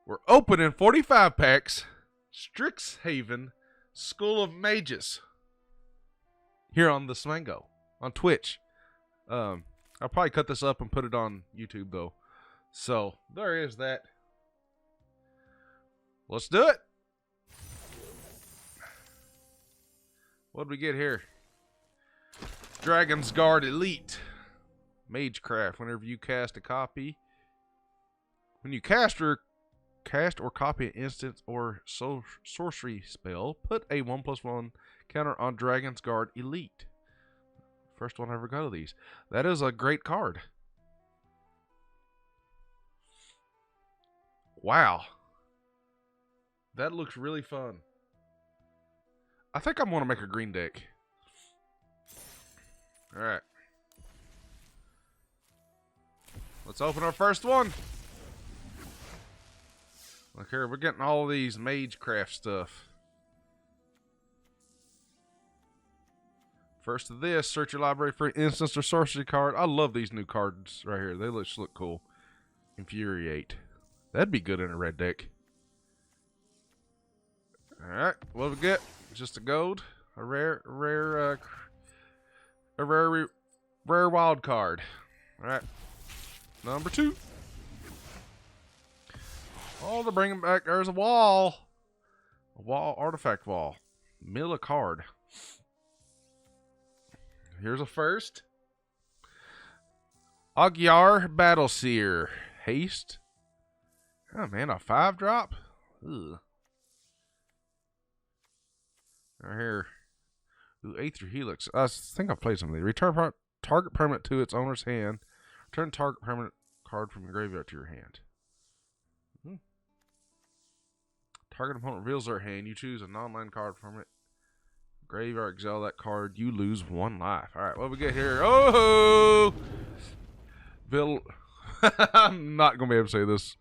We're opening 45 packs. Strixhaven School of Mages. Here on the Smango. On Twitch. I'll probably cut this up and put it on YouTube though. So, there is that. Let's do it. What did we get here? Dragon's Guard Elite. Magecraft. Whenever you cast a copy. When you cast or copy an instance or sorcery spell, put a 1/1 counter on Dragon's Guard Elite. First one I ever got of these. That is a great card. Wow. That looks really fun. I think I'm going to make a green deck. Alright. Let's open our first one. Look here, we're getting all of these Magecraft stuff. First of this, search your library for an instance or sorcery card. I love these new cards right here. They just look cool. Infuriate. That'd be good in a red deck. Alright, what do we get? Just a gold. A rare wild card. Alright. Number 2. Oh, they're bringing back. There's a wall. A wall, artifact wall. Mill a card. Here's a first. Agyar Battleseer. Haste. Oh, man, a 5-drop? Ugh. Right here. Ooh, Aether Helix. I think I've played some of these. Return target permanent to its owner's hand. Return target permanent card from your graveyard to your hand. Target opponent reveals their hand. You choose a non-land card from it. Graveyard, exile that card. You lose 1 life. Alright, what we get here? Oh! I'm not going to be able to say this.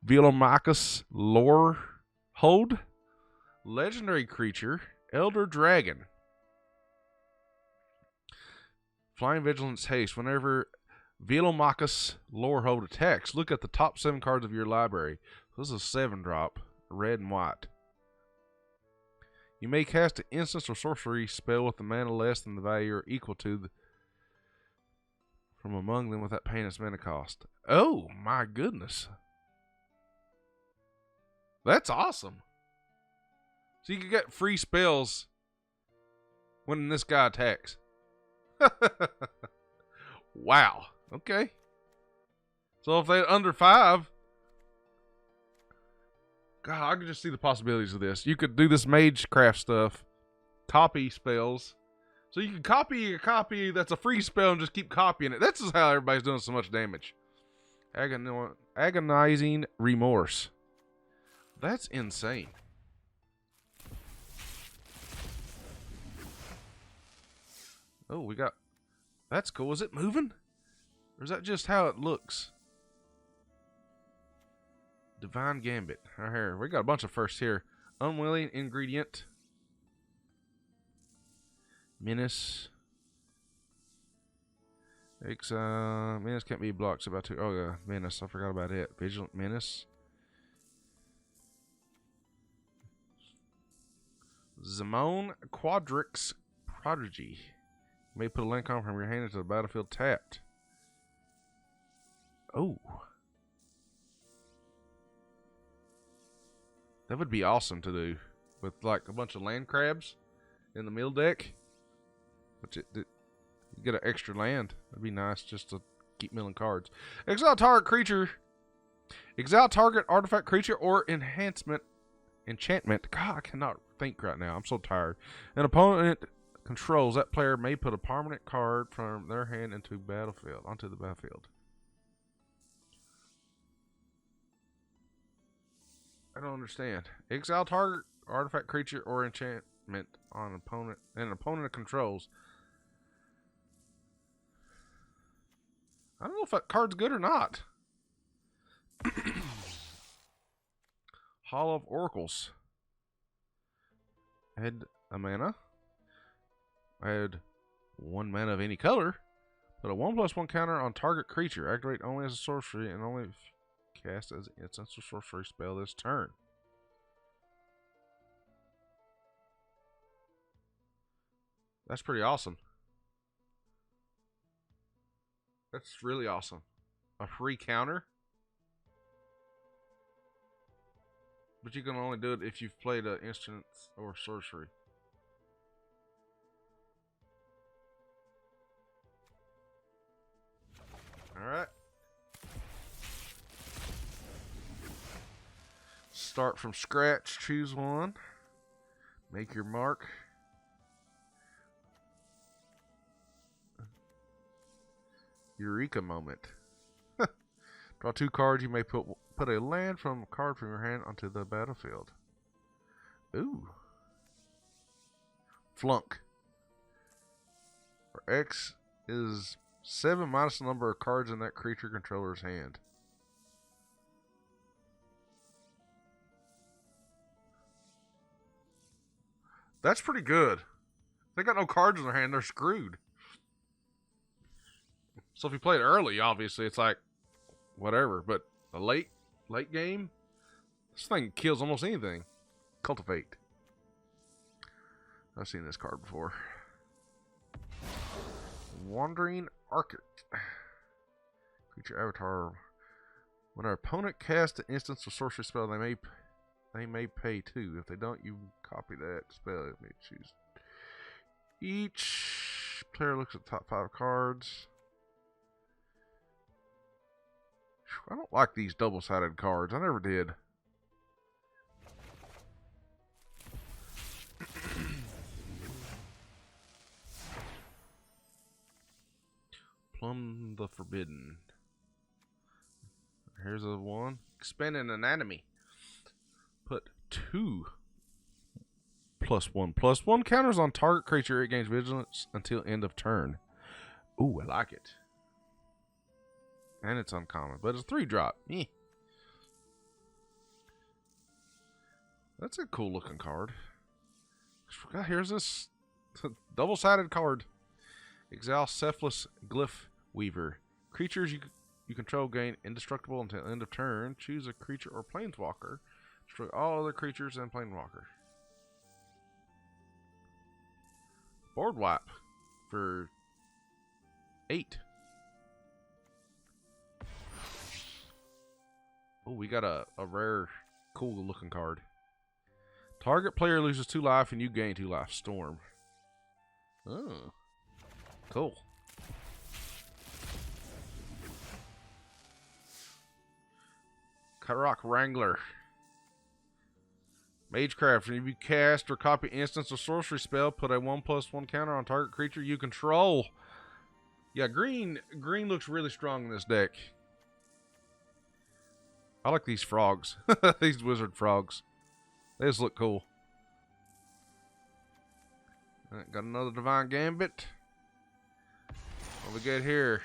Velomachus Lore Hold. Legendary creature. Elder Dragon. Flying Vigilance Haste. Whenever Velomachus Lore Hold attacks, look at the top 7 cards of your library. So this is a 7-drop. Red and white. You may cast an instance or sorcery spell with the mana less than the value or equal to from among them without paying its mana cost. Oh my goodness. That's awesome. So you can get free spells when this guy attacks. Wow. Okay. So if they're under 5, God, I can just see the possibilities of this. You could do this Magecraft stuff. Copy spells. So you can copy a copy that's a free spell and just keep copying it. That's just how everybody's doing so much damage. Agonizing Remorse. That's insane. Oh, we got... That's cool. Is it moving? Or is that just how it looks? Divine Gambit. Right here. We got a bunch of firsts here. Unwilling Ingredient. Menace. Menace can't be blocked. It's about to... Oh, yeah. Menace. I forgot about it. Vigilant Menace. Zamone Quadrix Prodigy. You may put a link on from your hand into the battlefield tapped. Oh. That would be awesome to do with like a bunch of land crabs in the mill deck. Which you get an extra land. That'd be nice just to keep milling cards. Exile target creature. Exile target artifact creature or enchantment. God, I cannot think right now. I'm so tired. An opponent controls that player may put a permanent card from their hand onto the battlefield. I don't understand. Exile target artifact creature or enchantment on an opponent controls. I don't know if that card's good or not. Hall of Oracles. Add a mana. Add 1 mana of any color. Put a 1/1 counter on target creature. Activate only as a sorcery and only cast as an instant or sorcery spell this turn. That's pretty awesome. That's really awesome. A free counter? But you can only do it if you've played an instant or sorcery. Alright. Start from scratch, choose one. Make your mark. Eureka moment. Draw 2 cards. You may put a land from a card from your hand onto the battlefield. Ooh. Flunk. Where X is 7 minus the number of cards in that creature controller's hand. That's pretty good. If they got no cards in their hand, they're screwed. So if you play it early, obviously, it's like, whatever. But a late game, this thing kills almost anything. Cultivate. I've seen this card before. Wandering Archit. Creature avatar. When our opponent casts an instance or sorcery spell, they may pay 2. If they don't, you copy that spell. You may choose. Each player looks at the top 5 cards. I don't like these double-sided cards. I never did. Plumb the Forbidden. Here's a one. Expand an anatomy. Put 2 +1/+1 counters on target creature. It gains vigilance until end of turn. Ooh, I like it. And it's uncommon, but it's a 3-drop. Eh. That's a cool looking card. Here's this double-sided card. Exile Cephalus Glyph Weaver. Creatures you control gain indestructible until end of turn. Choose a creature or planeswalker. Destroy all other creatures and planeswalker. Board wipe for 8. Oh, we got a rare, cool looking card. Target player loses 2 life and you gain 2 life. Storm. Oh. Cool. Karak Wrangler. Magecraft. If you cast or copy instance or sorcery spell, put a 1/1 counter on target creature you control. Yeah, green looks really strong in this deck. I like these frogs. These wizard frogs. They just look cool. Alright, got another Divine Gambit. What we got here?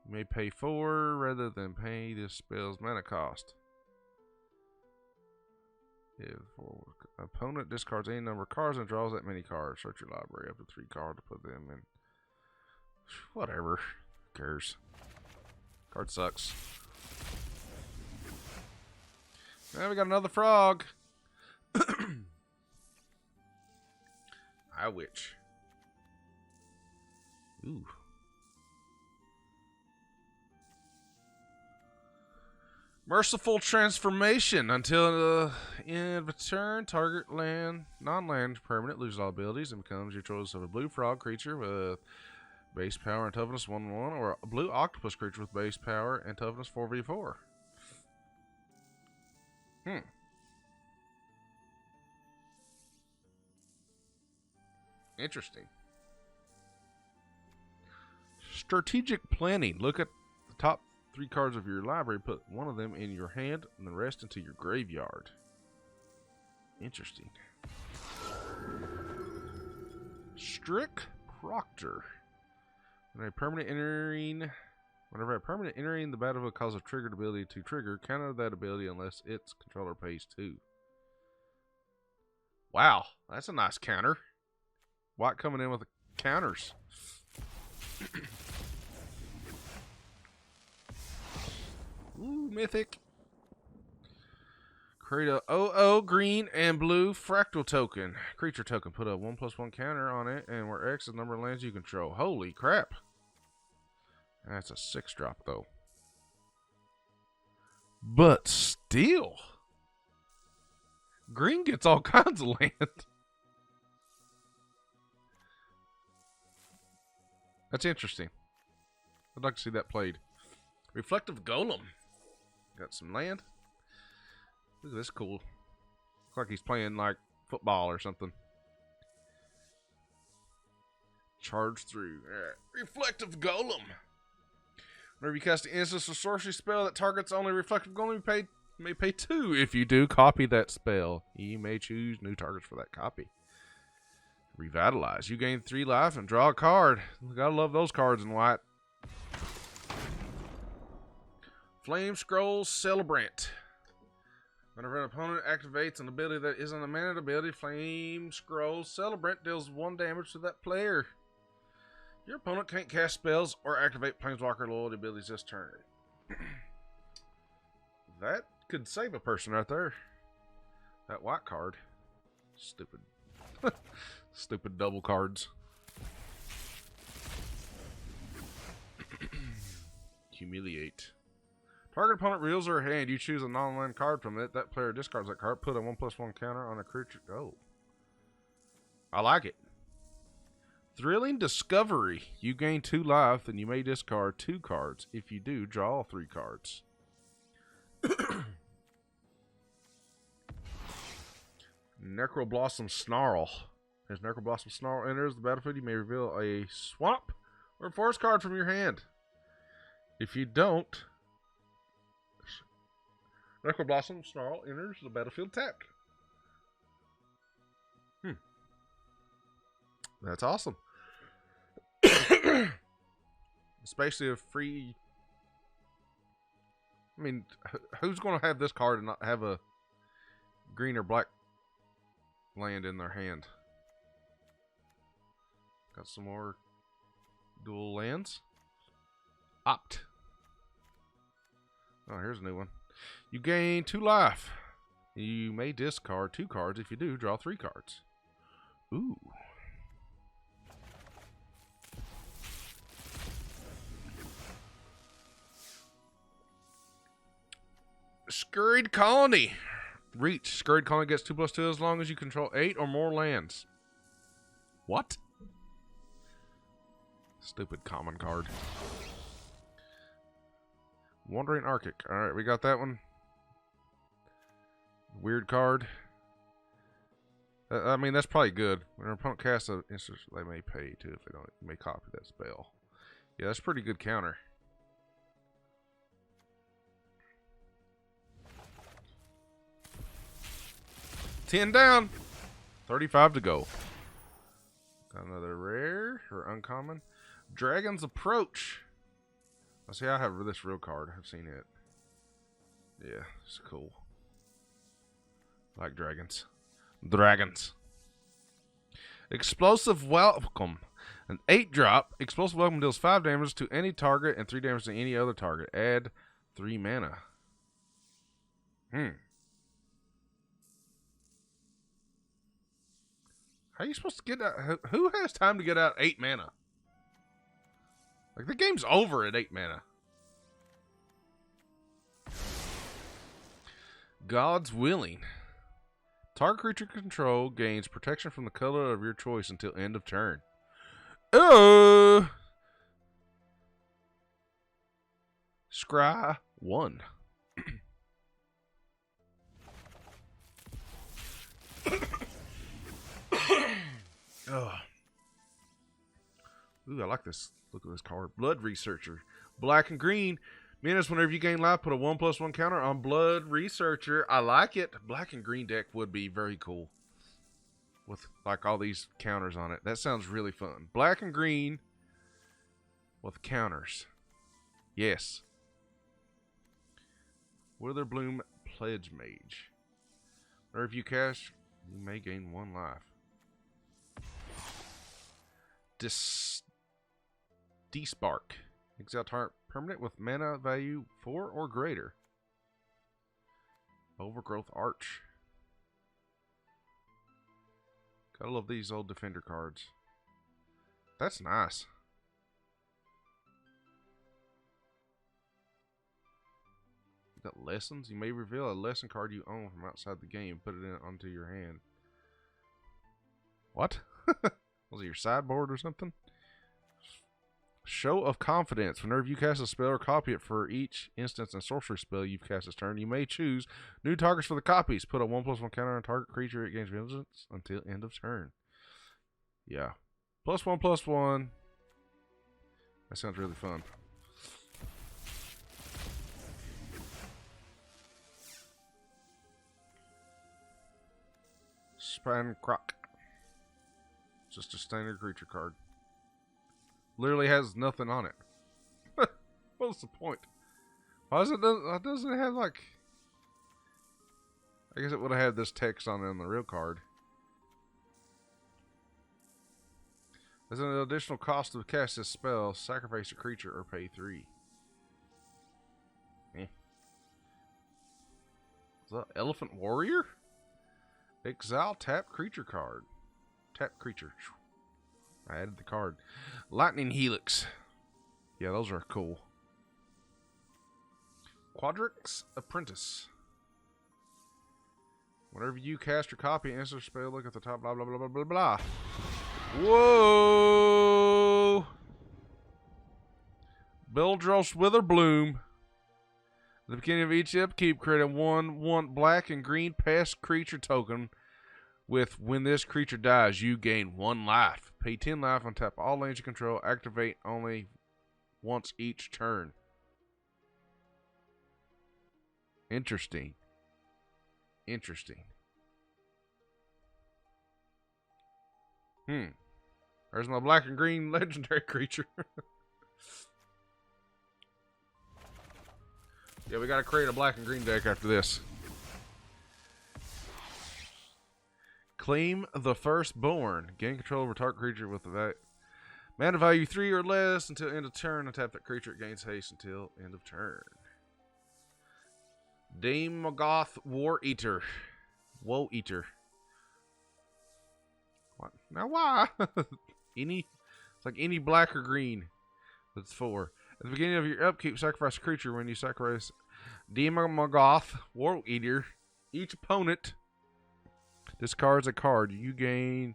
You may pay 4 rather than pay this spell's mana cost. If opponent discards any number of cards and draws that many cards, search your library up to 3 cards to put them in. Whatever. Who cares? Card sucks. Now we got another frog. Eye Witch. Ooh. Merciful Transformation. Until the end of turn, target land, non-land permanent loses all abilities and becomes your choice of a blue frog creature with base power and toughness 1/1, or a blue octopus creature with base power and toughness 4/4. Interesting. Strategic planning. Look at the top 3 cards of your library. Put one of them in your hand and the rest into your graveyard. Interesting. Strick Proctor. Whenever a permanent entering the battlefield causes a triggered ability to trigger, counter that ability unless its controller pays 2. Wow, that's a nice counter. White coming in with the counters. Ooh, mythic. Create a OO green and blue fractal token. Creature token. Put a 1/1 counter on it, and where X is the number of lands you control. Holy crap. That's a 6-drop, though. But still. Green gets all kinds of land. That's interesting. I'd like to see that played. Reflective Golem. Got some land. Look at this cool. Looks like he's playing like football or something. Charge through. Reflective Golem. Whenever you cast an instance or sorcery spell that targets only Reflective Golem, you may pay 2. If you do, copy that spell. You may choose new targets for that copy. Revitalize. You gain 3 life and draw a card. Gotta love those cards in white. Flame Scroll Celebrant. Whenever an opponent activates an ability that isn't a mana ability, Flame Scroll Celebrant deals 1 damage to that player. Your opponent can't cast spells or activate Planeswalker loyalty abilities this turn. That could save a person right there. That white card. Stupid. Stupid double cards. Humiliate. Target opponent reveals their hand. You choose a non-land card from it. That player discards that card. Put a 1/1 counter on a creature. Oh. I like it. Thrilling Discovery. You gain 2 life, and you may discard 2 cards. If you do, draw 3 cards. Necroblossom Snarl. As Necroblossom Snarl enters the battlefield, you may reveal a swamp or a forest card from your hand. If you don't, Necroblossom Snarl enters the battlefield tapped. That's awesome. Especially a free... I mean, who's going to have this card and not have a green or black land in their hand? Got some more dual lands. Opt. Oh, here's a new one. You gain 2 life. You may discard 2 cards. If you do, draw 3 cards. Ooh. Scurried Colony. Reach. Scurried Colony gets 2/2 as long as you control 8 or more lands. What? Stupid common card. Wandering Arctic. Alright, we got that one. Weird card. I mean, that's probably good. When an opponent casts an instance, they may pay too. If they don't, you may copy that spell. Yeah, that's a pretty good counter. $10 down. 35 to go. Got another rare or uncommon. Dragon's Approach. I see. I have this real card. I've seen it. Yeah, it's cool. I like dragons. Dragons. Explosive Welcome. An 8-drop. Explosive Welcome deals 5 damage to any target and 3 damage to any other target. Add 3 mana. How are you supposed to get out? Who has time to get out 8 mana? Like, the game's over at 8 mana. God's Willing. Target creature control gains protection from the color of your choice until end of turn. Oh! Scry 1. Oh. Ooh, I like this. Look at this card. Blood Researcher. Black and green. Means whenever you gain life, put a 1/1 counter on Blood Researcher. I like it. Black and green deck would be very cool. With like all these counters on it. That sounds really fun. Black and green with counters. Yes. Witherbloom Pledge Mage. Whenever you cast, you may gain 1 life. Despark. Exile target permanent with mana value 4 or greater. Overgrowth Arch. Gotta love these old defender cards. That's nice. You got lessons. You may reveal a lesson card you own from outside the game. Put it onto your hand. What? Was it your sideboard or something? Show of Confidence. Whenever you cast a spell or copy it for each instance and sorcery spell you've cast this turn, you may choose new targets for the copies. Put a 1/1 counter on target creature. It gains vigilance until end of turn. Yeah. +1/+1. That sounds really fun. Spancroc. Just a standard creature card. Literally has nothing on it. What's the point? Why does it doesn't it have like... I guess it would have had this text on it on the real card. As an additional cost to cast this spell, sacrifice a creature or pay 3. Is that Elephant Warrior? Exile tap creature card. Tap creature. I added the card. Lightning Helix. Yeah, those are cool. Quadrix Apprentice. Whenever you cast or copy an instant spell, look at the top, blah, blah, blah, blah, blah, blah. Whoa! Beldros Witherbloom. At the beginning of each upkeep, create a 1/1 black and green pest creature token with when this creature dies, you gain 1 life. Pay 10 life and tap all lands you control. Activate only once each turn. Interesting. Interesting. There's my black and green legendary creature. Yeah, we gotta create a black and green deck after this. Claim the Firstborn. Gain control over target creature with the mana value 3 or less until end of turn. And tap that creature. It gains haste until end of turn. Dame Mogoth War Eater. Woe Eater. What? Now why? It's like any black or green. That's 4. At the beginning of your upkeep, sacrifice a creature. When you sacrifice Dame Mogoth War Eater, each opponent discards a card. You gain.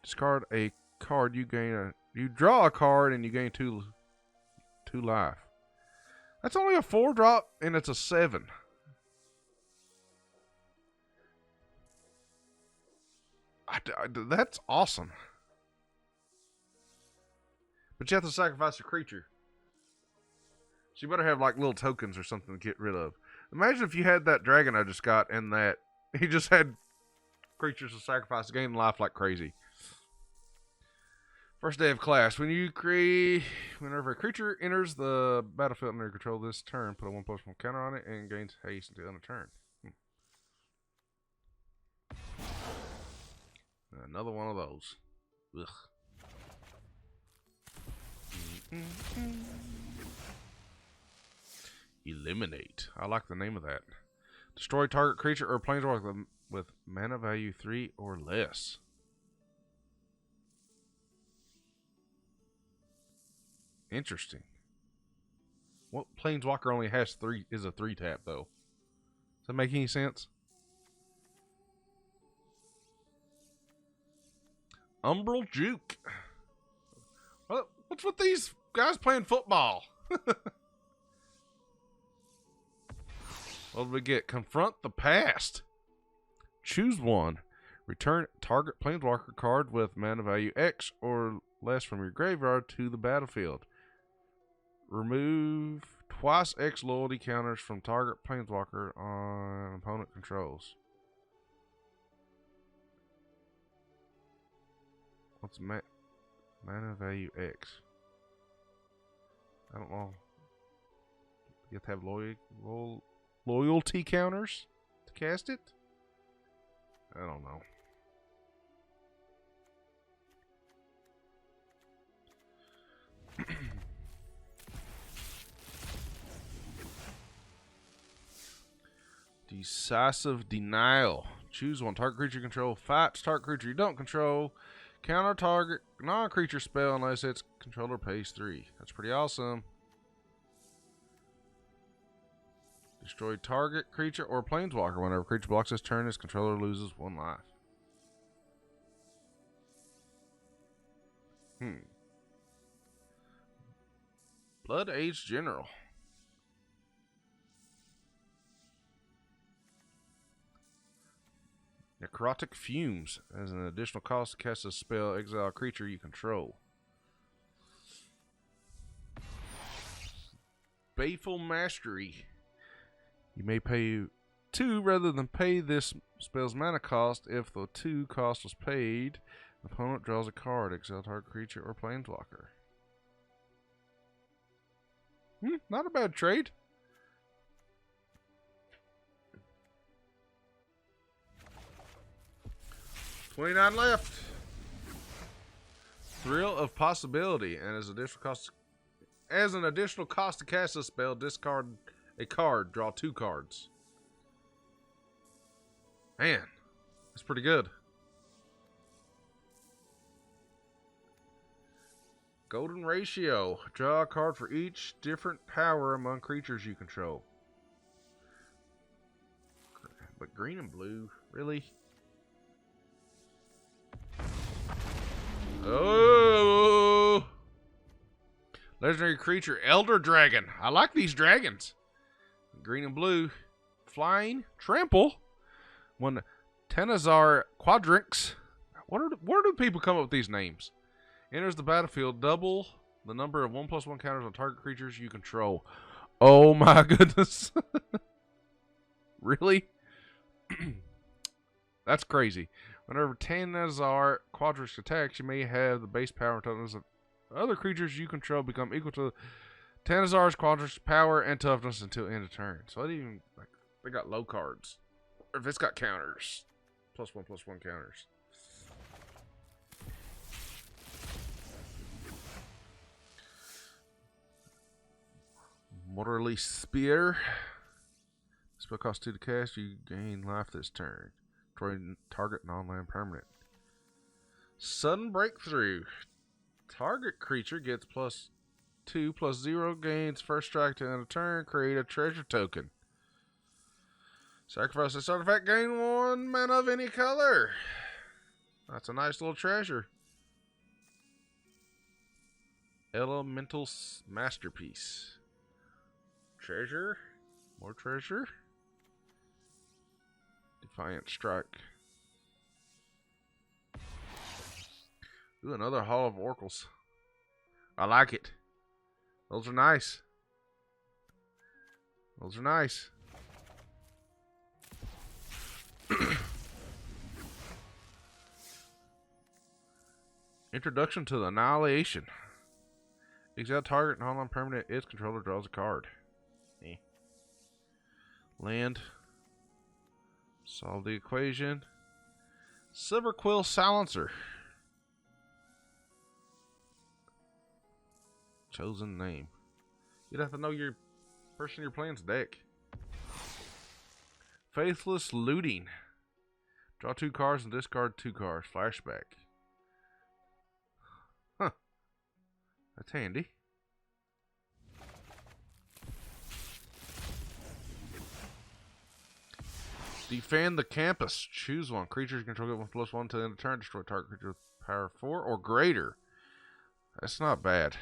Discard a card. You gain you draw a card and you gain 2 life. That's only a 4-drop and it's a 7. That's awesome. But you have to sacrifice a creature. So you better have like little tokens or something to get rid of. Imagine if you had that dragon I just got and that he just had creatures to sacrifice, gain life like crazy. First day of class. Whenever a creature enters the battlefield under your control this turn, put a 1/1 counter on it and gains haste until end of turn. Another one of those. Ugh. Eliminate. I like the name of that. Destroy target creature or planeswalker with mana value 3 or less. Interesting. What planeswalker only has 3 is a 3-tap though? Does that make any sense? Umbral Juke. What's with these guys playing football? What did we get? Confront the Past. Choose one. Return target planeswalker card with mana value X or less from your graveyard to the battlefield. Remove twice X loyalty counters from target planeswalker on opponent controls. What's mana value X? I don't know. You have to have loyalty counters to cast it? I don't know. Decisive Denial. Choose one. Target creature you control. Fights target creature you don't control. Counter target non-creature spell unless its controller pays 3. That's pretty awesome. Destroy target creature or planeswalker. Whenever creature blocks this turn, its controller loses 1 life. Blood Age General. Necrotic Fumes. As an additional cost to cast a spell, exile a creature you control. Baleful Mastery. You may pay 2 rather than pay this spell's mana cost. If the 2 cost was paid, the opponent draws a card, exile target creature or planeswalker. Not a bad trade. $29 left. Thrill of Possibility, and as an additional cost to cast a spell, discard a card, draw 2 cards. Man, that's pretty good. Golden Ratio. Draw a card for each different power among creatures you control. But green and blue, really? Oh! Legendary creature, Elder Dragon. I like these dragons. Green and blue. Flying, trample. When Tenazar Quadrix. Where do people come up with these names? Enters the battlefield, double the number of 1/1 counters on target creatures you control. Oh my goodness. Really? That's crazy. Whenever Tanazar Quadrix attacks, you may have the base power and toughness of other creatures you control become equal to Tanazar's Quadrix power and toughness until end of turn. So they got low cards. Or if it's got counters. +1/+1 counters. Mortally Spear. Spell costs 2 to cast. You gain life this turn. Target non-land permanent. Sudden Breakthrough. Target creature gets +2/+0. Gains first strike to end of turn. Create a treasure token. Sacrifice this artifact. Gain 1 mana of any color. That's a nice little treasure. Elemental Masterpiece. Treasure. More treasure. Defiant Strike. Ooh, another Hall of Oracles. I like it. Those are nice. Those are nice. Introduction to the Annihilation. Exile target non-land permanent. Its controller draws a card. Land. Solve the equation. Silverquill Silencer. Chosen name. You'd have to know your person you're playing's deck. Faithless Looting. Draw 2 cards and discard 2 cards. Flashback. Huh. That's handy. Defend the Campus. Choose one. Creatures control get 1/1 to the end of turn. Destroy target creature with power 4 or greater. That's not bad.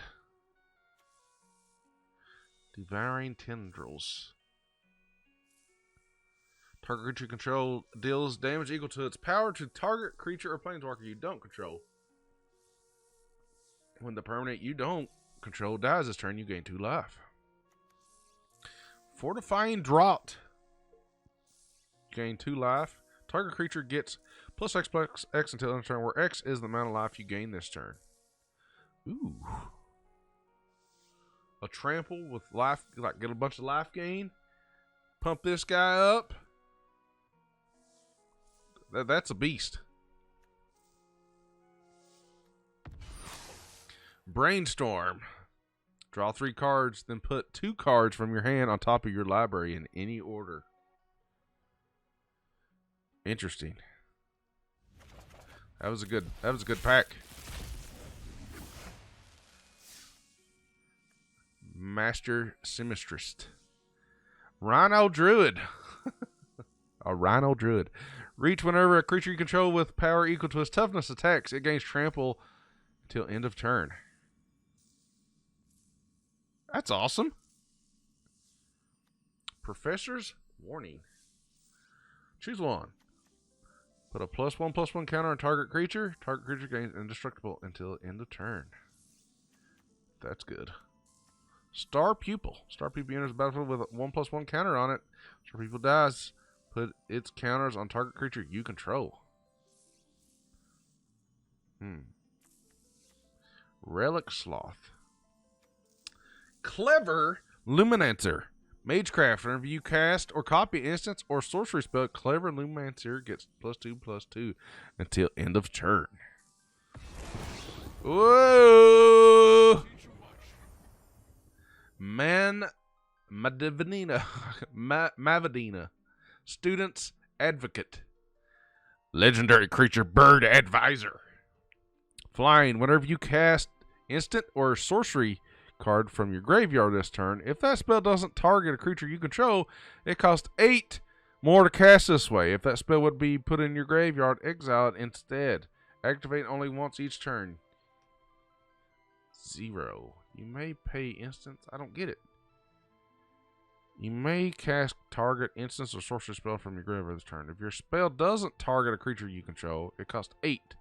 Devouring Tendrils. Target creature control deals damage equal to its power to target creature or planeswalker you don't control. When the permanent you don't control dies this turn, you gain 2 life. Fortifying Draught. Gain 2 life. Target creature gets +X until end of turn, where X is the amount of life you gain this turn. Ooh. A trample with life, like get a bunch of life gain. Pump this guy up. That's a beast. Brainstorm. Draw 3 cards, then put 2 cards from your hand on top of your library in any order. Interesting. That was a good pack. Master Simistrist. Rhino Druid. A Rhino Druid. Reach whenever a creature you control with power equal to its toughness attacks. It gains trample until end of turn. That's awesome. Professor's Warning. Choose one. Put a +1/+1 counter on target creature. Target creature gains indestructible until end of turn. That's good. Star Pupil. Star Pupil enters the battlefield with a 1/1 counter on it. Star Pupil dies. Put its counters on target creature you control. Relic Sloth. Clever Luminancer. Magecraft. Whenever you cast or copy instance or sorcery spell, Clever Luminancer gets +2/+2 until end of turn. Whoa! Mavadina. Student's Advocate. Legendary creature Bird Advisor. Flying. Whenever you cast instant or sorcery card from your graveyard this turn, if that spell doesn't target a creature you control, it costs 8 more to cast this way. If that spell would be put in your graveyard, exile it instead. Activate only once each turn. 0. You may pay instance. I don't get it. You may cast target instance or sorcery spell from your graveyard this turn. If your spell doesn't target a creature you control, it costs 8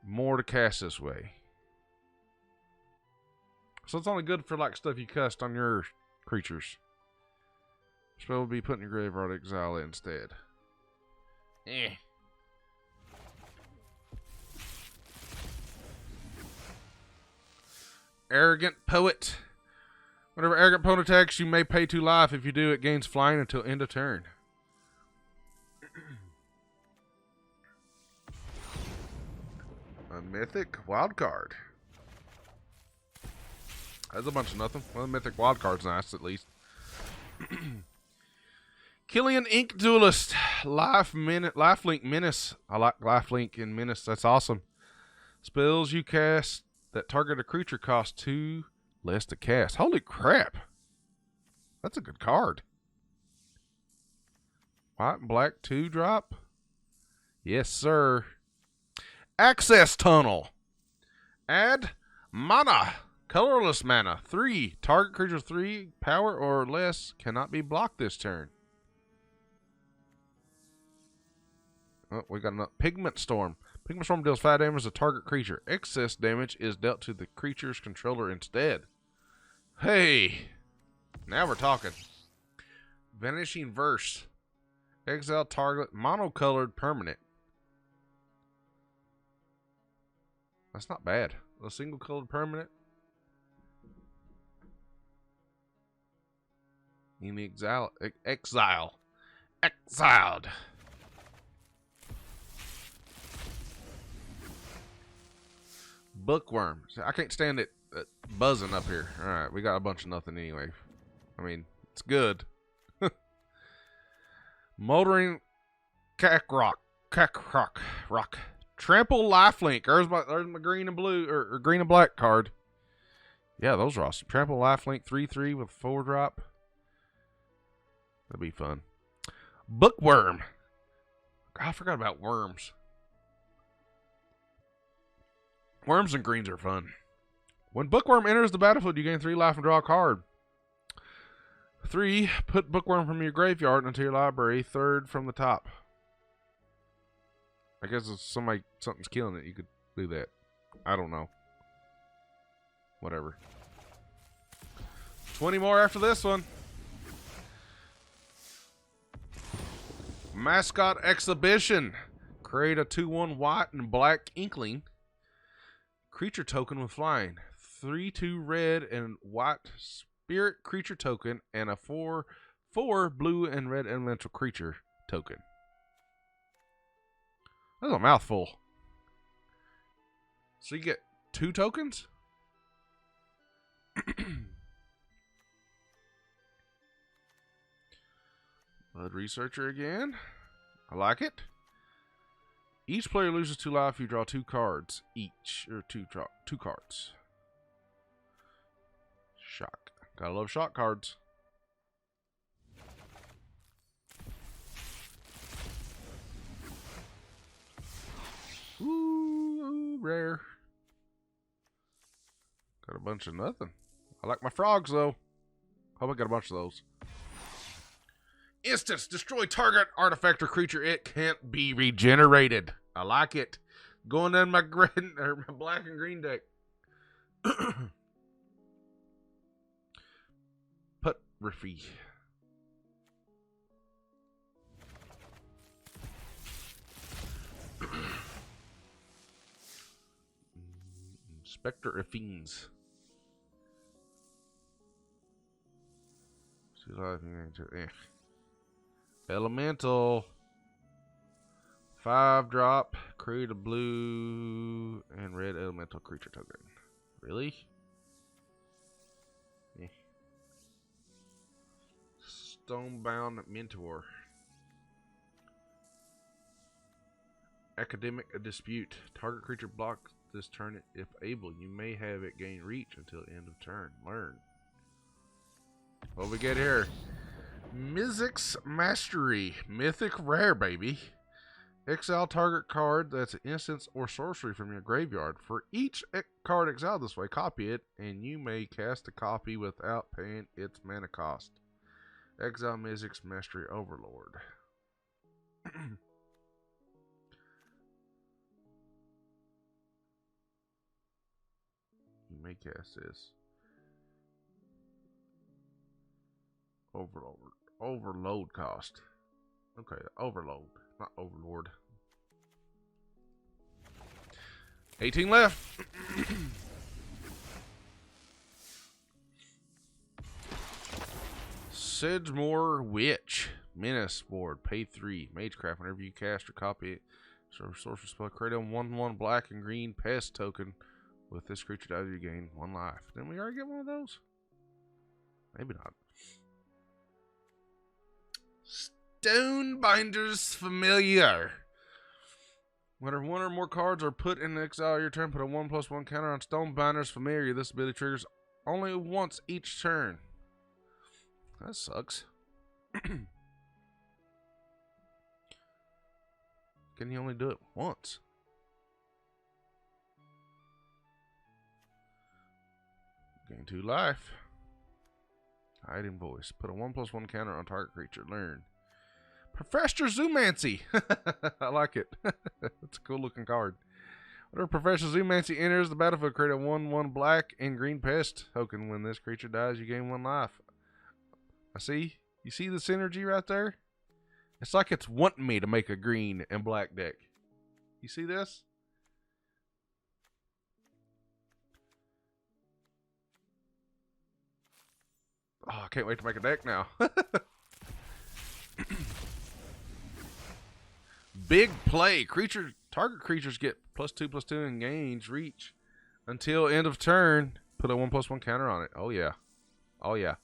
more to cast this way. So it's only good for like stuff you cast on your creatures. Spell will be put in your graveyard, exile it instead. Arrogant Poet. Whenever Arrogant Poet attacks, you may pay 2 life. If you do, it gains flying until end of turn. A Mythic Wild Card. That's a bunch of nothing. Well, the Mythic Wild Card's nice, at least. Killian Ink Duelist. Lifelink Menace. I like Lifelink and Menace. That's awesome. Spells you cast that target a creature cost 2 less to cast. Holy crap. That's a good card. White and black 2-drop. Yes, sir. Access Tunnel. Add mana. Colorless mana. 3. Target creature 3 power or less cannot be blocked this turn. Oh, we got another Pigment Storm. Pigment Storm deals 5 damage to target creature. Excess damage is dealt to the creature's controller instead. Hey, now we're talking. Vanishing Verse. Exile target monocolored permanent. That's not bad. A single colored permanent. In the exiled. Bookworm. I can't stand it buzzing up here. Alright, we got a bunch of nothing anyway. I mean, it's good. Moldering Rock. Trample Lifelink. There's my green and blue, or green and black card. Yeah, those are awesome. Trample Lifelink 3/3 with 4-drop. That'd be fun. Bookworm. God, I forgot about worms. Worms and greens are fun. When Bookworm enters the battlefield, you gain 3 life and draw a card. 3. Put Bookworm from your graveyard into your library, 3rd from the top. I guess if something's killing it, you could do that. I don't know. Whatever. 20 more after this one. Mascot Exhibition. Create a 2/1 white and black inkling. Creature token with flying. 3/2 red and white spirit creature token and a 4/4 blue and red elemental creature token. That's a mouthful. So you get 2 tokens? Blood Researcher again. I like it. Each player loses 2 life. You draw 2 cards each, or two cards. Shock. Gotta love shock cards. Ooh, rare. Got a bunch of nothing. I like my frogs, though. Hope I got a bunch of those. Instance. Destroy target artifact or creature. It can't be regenerated. I like it. Going in my green or my black and green deck. Put Riffy. Spectre of Fiends. Elemental. 5-drop. Create a blue and red elemental creature token. Really? Eh. Stonebound Mentor. Academic Dispute. Target creature blocks this turn if able. You may have it gain reach until end of turn. Learn. What we get here? Mizzix Mastery. Mythic rare, baby. Exile target card that's an instance or sorcery from your graveyard. For each card exiled this way, copy it, and you may cast a copy without paying its mana cost. Exile Mizzix Mastery Overlord. You may cast this. Overload cost. Okay, overload, not overlord. 18 left. Sedgemoor Witch. Menace board. Pay 3. Magecraft. Whenever you cast or copy it. Sorcerer spell. Create a 1/1 black and green pest token. With this creature dies, you gain 1 life. Didn't we already get one of those? Maybe not. Stonebinder's Familiar. Whenever 1 or more cards are put in exile your turn, put a 1/1 counter on Stonebinder's Familiar. This ability triggers only once each turn. That sucks. Can you only do it once? Gain 2 life. Hiding Voice. Put a 1/1 counter on target creature. Learn. Professor Zoomancy. I like it. That's a cool looking card. Whenever Professor Zoomancy enters the battlefield, create a 1/1 black and green pest token. When this creature dies, you gain 1 life. I see. You see the synergy right there? It's like it's wanting me to make a green and black deck. You see this? Oh, I can't wait to make a deck now. Big play. Target creatures get +2/+2 and gains reach until end of turn. Put a 1/1 counter on it. Oh yeah. Oh yeah.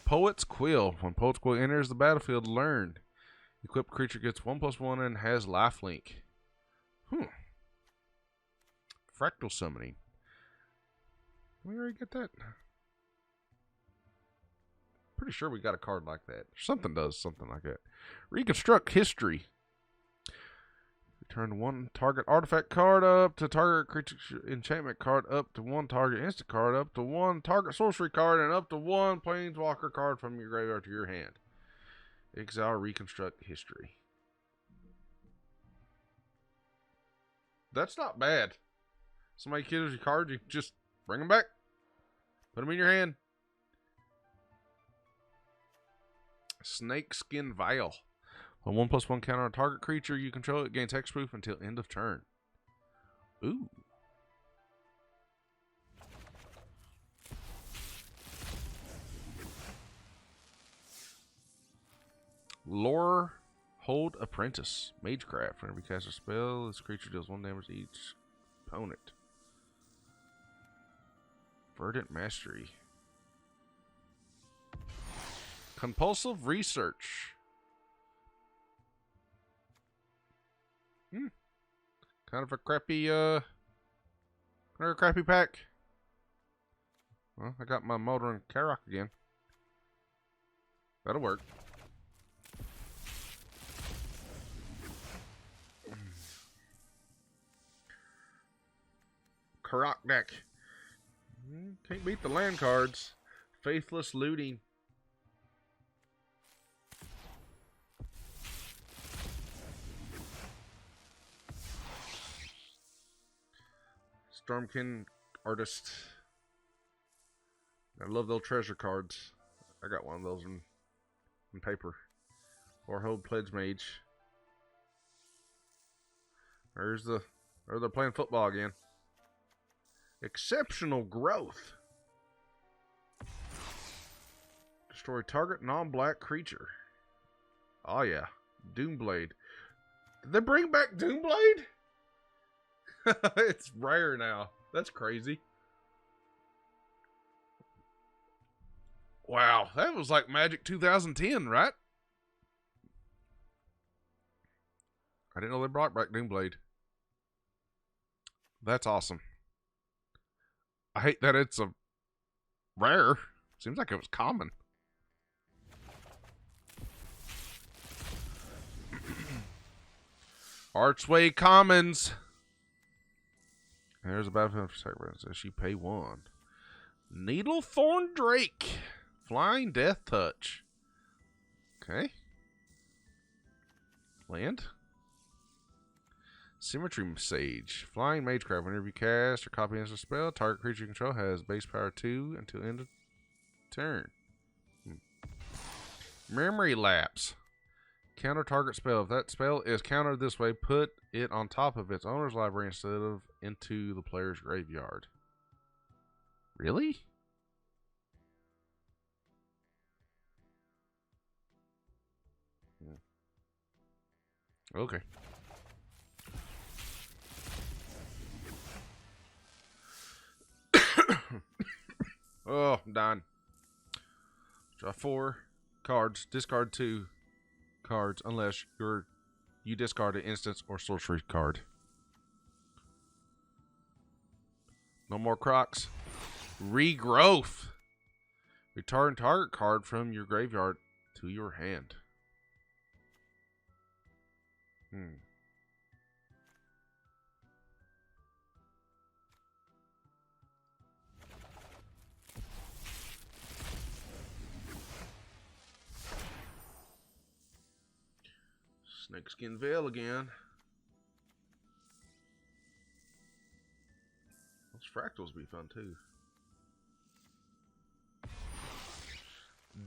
Poet's Quill. When Poet's Quill enters the battlefield, learn. Equipped creature gets 1/1 and has lifelink. Fractal Summoning. Did we already get that? Pretty sure we got a card like that. Something does something like that. Reconstruct History. Return 1 target artifact card up to target creature enchantment card up to 1 target instant card up to 1 target sorcery card and up to 1 planeswalker card from your graveyard to your hand. Exile Reconstruct History. That's not bad. Somebody kills your card, you just bring them back. Put them in your hand. Snakeskin Vial. A 1/1 counter on target creature you control. It gains hexproof until end of turn. Ooh. Lore Hold Apprentice. Magecraft. Whenever you cast a spell, this creature deals 1 damage to each opponent. Verdant Mastery. Compulsive Research. Kind of a crappy, pack. Well, I got my motor and Karok again. That'll work. Karok deck. Can't beat the land cards. Faithless looting. Stormkin artist. I love those treasure cards. I got one of those in paper. Warhold Pledge Mage. Or they're playing football again. Exceptional growth. Destroy target non-black creature. Oh yeah. Doomblade. Did they bring back Doomblade? It's rare now. That's crazy. Wow, that was like Magic 2010, right? I didn't know they brought back Doomblade. That's awesome. I hate that it's a rare. Seems like it was common. Archway Commons. There's a battlefield for sacrifice. Says you pay 1. Needlethorn Drake. Flying Death Touch. Okay. Land. Symmetry Sage. Flying Magecraft. Whenever you cast or copy instant spell, target creature you control has base power 2 until end of turn. Memory Lapse. Counter target spell. If that spell is countered this way, put it on top of its owner's library instead of into the player's graveyard. Really? Okay. Oh, I'm done. Draw 4 cards. Discard 2 cards unless you discard an instance or sorcery card. No more Crocs. Regrowth. Return target card from your graveyard to your hand. Snakeskin Veil again. Those fractals be fun too.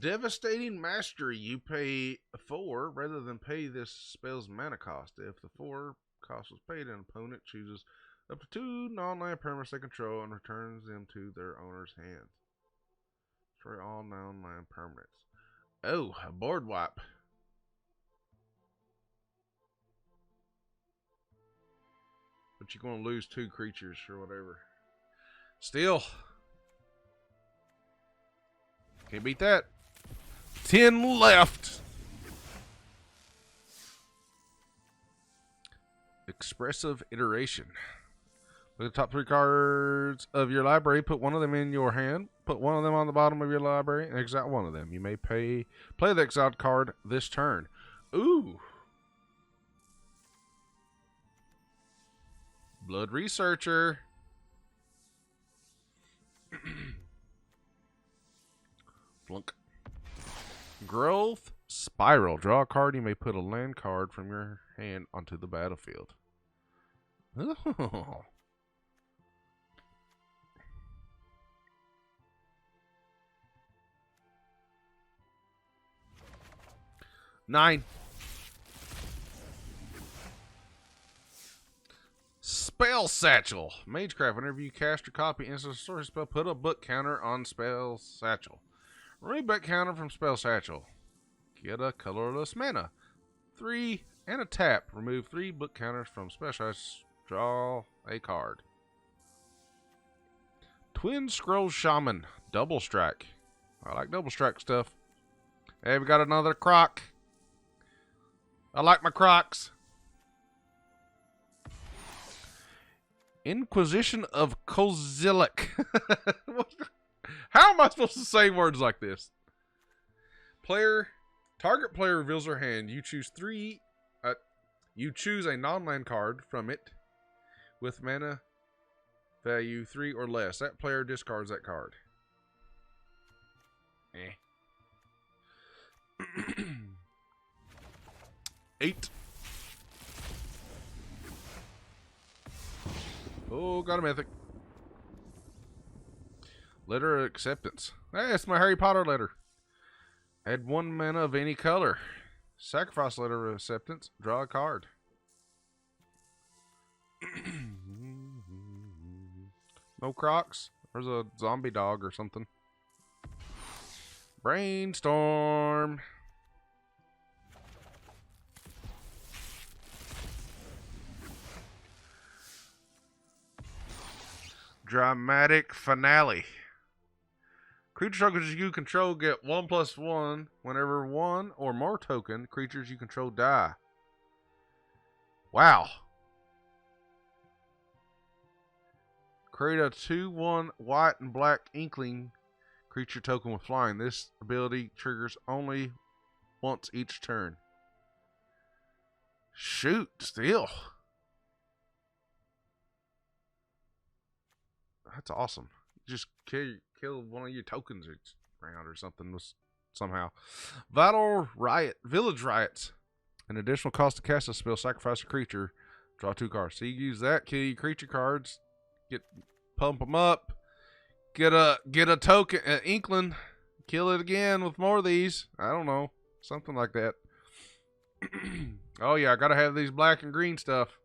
Devastating Mastery. You pay 4 rather than pay this spell's mana cost. If the 4 cost was paid, an opponent chooses up to 2 non-land permanents they control and returns them to their owner's hand. Destroy all non-land permanents. Oh, a board wipe. But you're going to lose 2 creatures or whatever. Still. Can't beat that. 10 left. Expressive Iteration. Look at the top 3 cards of your library. Put one of them in your hand. Put one of them on the bottom of your library and exile one of them. You may play the exiled card this turn. Ooh. Blood Researcher. Flunk. Growth Spiral. Draw a card. You may put a land card from your hand onto the battlefield. Oh. Nine. Spell Satchel. Magecraft. Whenever you cast or copy instant sorcery spell, put a book counter on Spell Satchel. Remove book counter from Spell Satchel. Get a colorless mana. 3 and a tap. Remove 3 book counters from Spell Satchel. Draw a card. Twin Scroll Shaman. Double Strike. I like double strike stuff. Hey, we got another Croc. I like my Crocs. Inquisition of Kozilek. How am I supposed to say words like this? Target player reveals their hand. You choose you choose a non-land card from it with mana value 3 or less. That player discards that card. 8. Oh, got a mythic. Letter of acceptance. Hey, it's my Harry Potter letter. Add 1 mana of any color. Sacrifice letter of acceptance. Draw a card. No Crocs. There's a zombie dog or something. Brainstorm. Dramatic finale. Creature tokens you control get 1/1 whenever 1 or more token creatures you control die. Wow. Create a 2/1 white and black inkling creature token with flying. This ability triggers only once each turn. Shoot, still. That's awesome. Just kill one of your tokens around or something somehow. Village Riots. An additional cost to cast a spell, sacrifice a creature, draw 2 cards. So you use that, kill your creature cards, pump them up, get a token, inkling, kill it again with more of these. I don't know, something like that. Oh yeah, I gotta have these black and green stuff.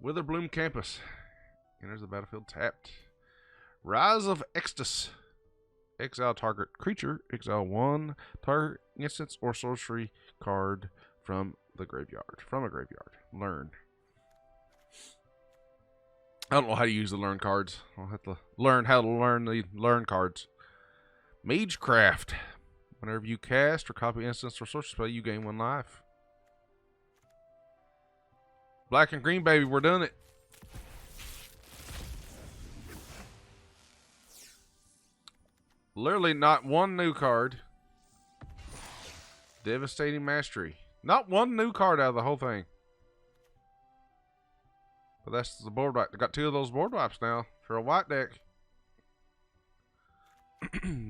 Witherbloom Campus. Enters the battlefield tapped. Rise of Extus. Exile target creature. Exile 1 target instance or sorcery card from the graveyard. From a graveyard. Learn. I don't know how to use the learn cards. I'll have to learn how to learn the learn cards. Magecraft. Whenever you cast or copy instance or sorcery spell, you gain 1 life. Black and green, baby. We're doing it. Literally not 1 new card. Devastating Mastery. Not 1 new card out of the whole thing. But that's the board wipe. I got 2 of those board wipes now for a white deck.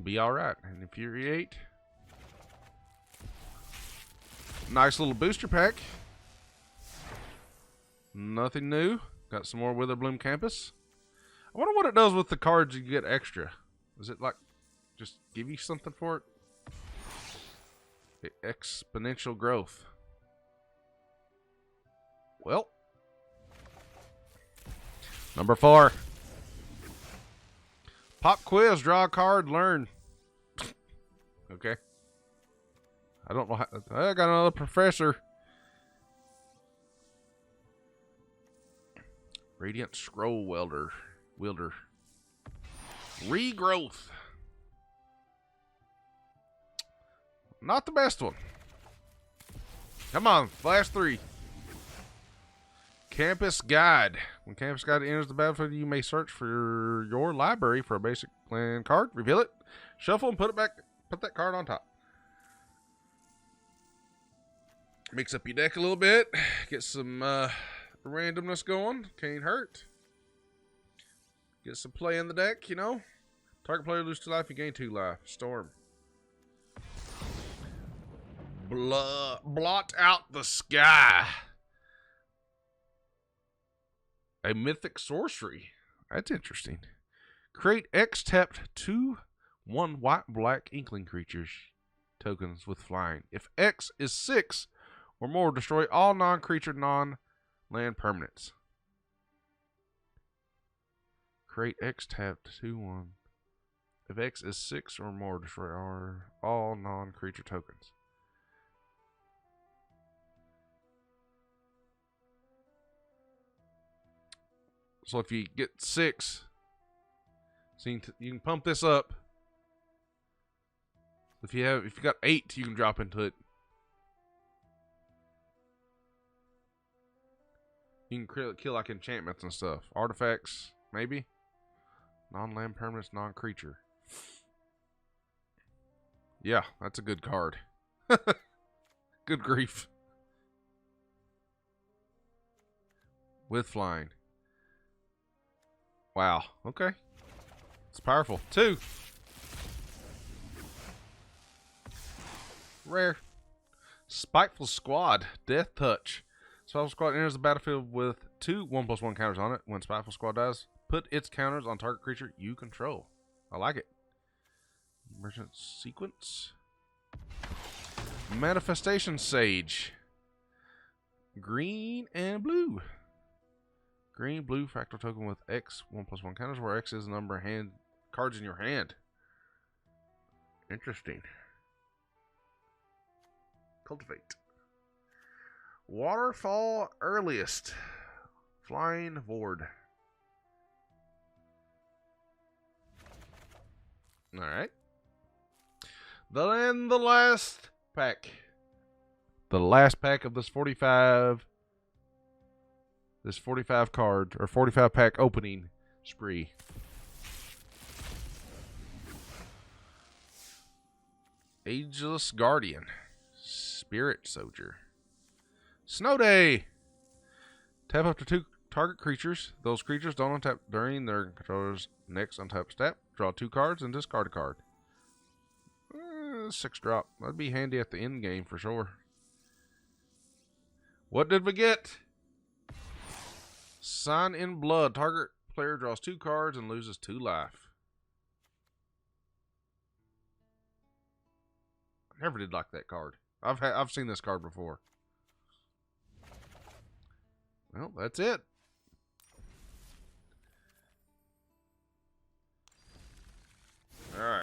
Be alright. And Infuriate. Nice little booster pack. Nothing new. Got some more Witherbloom Campus. I wonder what it does with the cards you get extra. Is it like just give you something for it? Exponential growth. Well. Number 4. Pop quiz. Draw a card. Learn. Okay. I don't know how. I got another professor. Radiant Scroll Wielder. Regrowth. Not the best one. Come on, last 3. Campus Guide. When Campus Guide enters the battlefield, you may search for your library for a basic plan card. Reveal it, shuffle, and put it back. Put that card on top. Mix up your deck a little bit. Get some randomness going. Can't hurt. Get some play in the deck, you know. Target player loses 2 life, you gain 2 life. Storm. Blot out the sky. A mythic sorcery. That's interesting. Create X tapped 2/1 white black inkling creatures tokens with flying. If X is 6 or more, destroy all non-creature, non-land permanents. Create X tapped 2/1. If X is 6 or more, destroy all non-creature tokens. So if you get 6, so you can pump this up. If you got 8, you can drop into it. You can kill like enchantments and stuff. Artifacts, maybe. Non-land permanents, non-creature. Yeah, that's a good card. Good grief. With flying. Wow. Okay. It's powerful. 2. Rare. Spiteful Squad. Death Touch. Spiteful Squad enters the battlefield with 2 1/1 counters on it. When Spiteful Squad dies, put its counters on target creature you control. I like it. Merchant Sequence. Manifestation Sage. Green and blue. Green, blue, fractal token with X 1/1 counters, where X is the number of cards in your hand. Interesting. Cultivate. Waterfall Earliest. Flying Void. Alright. Then the last pack. The last pack of this 45 card or 45 pack opening spree. Ageless Guardian. Spirit Soldier. Snow Day. Tap up to 2 target creatures. Those creatures don't untap during their controller's next untap step. Draw 2 cards and discard a card. 6 drop. That'd be handy at the end game for sure. What did we get? Sign in Blood. Target player draws 2 cards and loses 2 life. I never did like that card. I've seen this card before. Well, that's it.